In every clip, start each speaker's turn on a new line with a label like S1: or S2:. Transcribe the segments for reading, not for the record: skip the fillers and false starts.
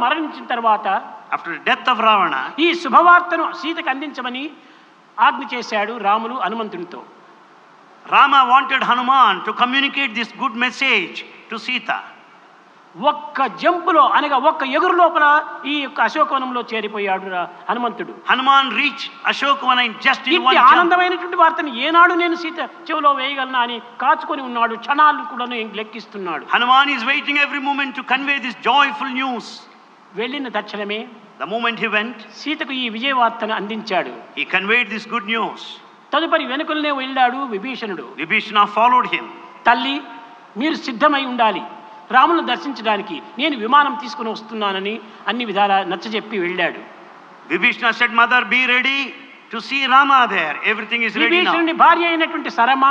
S1: మరణించిన తర్వాత
S2: after the death of Ravana,
S1: ఈ శుభవార్తను సీతకు అందించమని ఆజ్ఞ చేశాడు Ramulu హనుమంతునితో.
S2: Rama wanted Hanuman to communicate this good message to Sita.
S1: ఒక్క జంపులో అనగా ఒక్క ఎగురు లోపల ఈ యొక్క అశోకవనంలో చేరిపోయాడు హనుమంతుడు.
S2: Hanuman reached Ashokavana in just in one
S1: ఇంటి
S2: jump.
S1: ఆనందమైనటువంటి వార్తను ఏనాడు నేను సీత చెవిలో వేయగలనా అని కాచుకొని ఉన్నాడు. క్షణాలు కూడా లెక్కిస్తున్నాడు.
S2: Hanuman is waiting every moment to convey this joyful news.
S1: వెళ్ళిన తక్షణమే
S2: The moment he went,
S1: సీతకు ఈ విజయ వార్తను అందించాడు.
S2: he conveyed this good news.
S1: తదుపరి వెనుకలనే వెళ్ళాడు విభీషణుడు.
S2: Vibhishana followed him.
S1: తల్లి, మీరు సిద్ధమై ఉండాలి, రాములను దర్శించడానికి నేను విమానం తీసుకుని వస్తున్నానని అన్ని విధాలా నచ్చజెప్పి వెళ్ళాడు.
S2: Vibhishana said, Mother, be ready to see Rama there. Everything is ready now.
S1: విభీషణుని భార్య అయినటువంటి Sarama,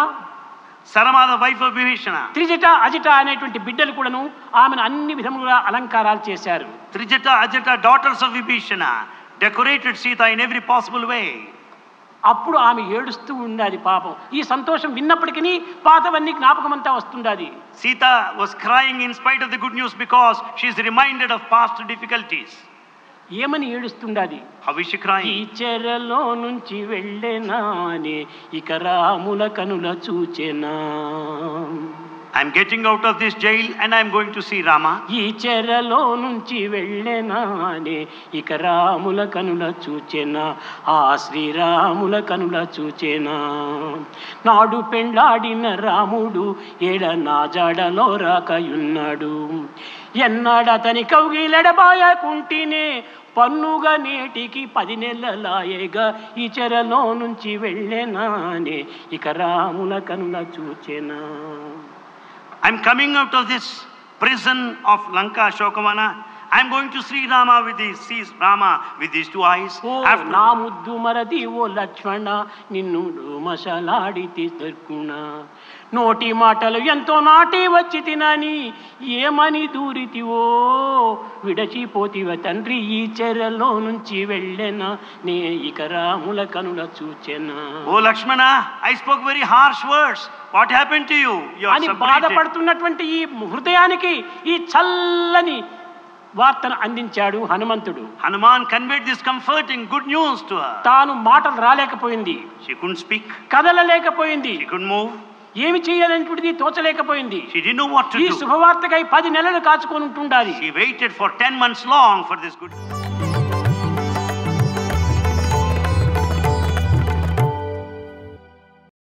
S2: Sarama, the wife of Vibhishana.
S1: Trijata అజిట అనేటువంటి బిడ్డలు కూడాను ఆమెను అన్ని విధములుగా అలంకారాలు చేశారు.
S2: Trijata, Ajata, daughters of Vibhishana, decorated Sita in every possible way.
S1: అప్పుడు ఆమె ఏడుస్తూ ఉన్నది పాపం. ఈ సంతోషం విన్నప్పటికీ పాతవన్నీ జ్ఞాపకమంతా వస్తుండది.
S2: Sita was crying in spite of the good news because she is reminded of past difficulties.
S1: ఏమని ఏడుస్తుండది?
S2: How is she crying?
S1: ఈ చెరలో నుంచి వెళ్ళేనానే ఇక రాముల కనుల చూచెనా.
S2: I'm getting out of this jail and I'm going to see Rama.
S1: ఈ చెరలో నుంచి వెళ్ళేనానే ఇక రాముల కనుల చూచెనా, ఆ శ్రీరాముల కనుల చూచెనా. నాడు పెండ్లాడిన రాముడు ఏడ నా జాడలో రాకయున్నాడు, ఎన్నాడతని కౌగిలెడబాయకుంటేనే పన్నుగా నేటికి 10 నెలలాయేగా. ఈ చెరలో నుంచి వెళ్ళేనానే ఇక రాముల కనుల చూచెనా.
S2: I'm coming out of this prison of Lanka Ashokavana. I'm going to see Rama with these two eyes.
S1: నా ముద్దు మరది ఓ లక్ష్మణ, నిన్ను మసలాడి తీసుకున్నా. నోటి మాటలు ఎంతో నాటి వచ్చి తినని ఏమని దూరితివో, విడచిపోతివ తండ్రి ఈ చెరలో నుంచి వెళ్ళెనా నే ఇక రాముల కనుల చూచెనా.
S2: Oh Lakshmana, I spoke very harsh words. What happened to you? You are
S1: అని
S2: separated.
S1: బాధపడుతున్నటువంటి ఈ హృదయానికి ఈ చల్లని వార్తను అందించాడు హనుమంతుడు.
S2: Hanuman conveyed this comforting good news to her.
S1: తాను మాటలు రాలేకపోయింది,
S2: She couldn't speak.
S1: కదలలేకపోయింది,
S2: She couldn't move.
S1: ఏమి చేయాలనేటువంటిది తోచలేకపోయింది.
S2: She didn't know what to
S1: ఈ
S2: do.
S1: శుభవార్తకై 10 నెలలు కాచుకొని ఉంటుండాలి.
S2: She waited for 10 months long for this good.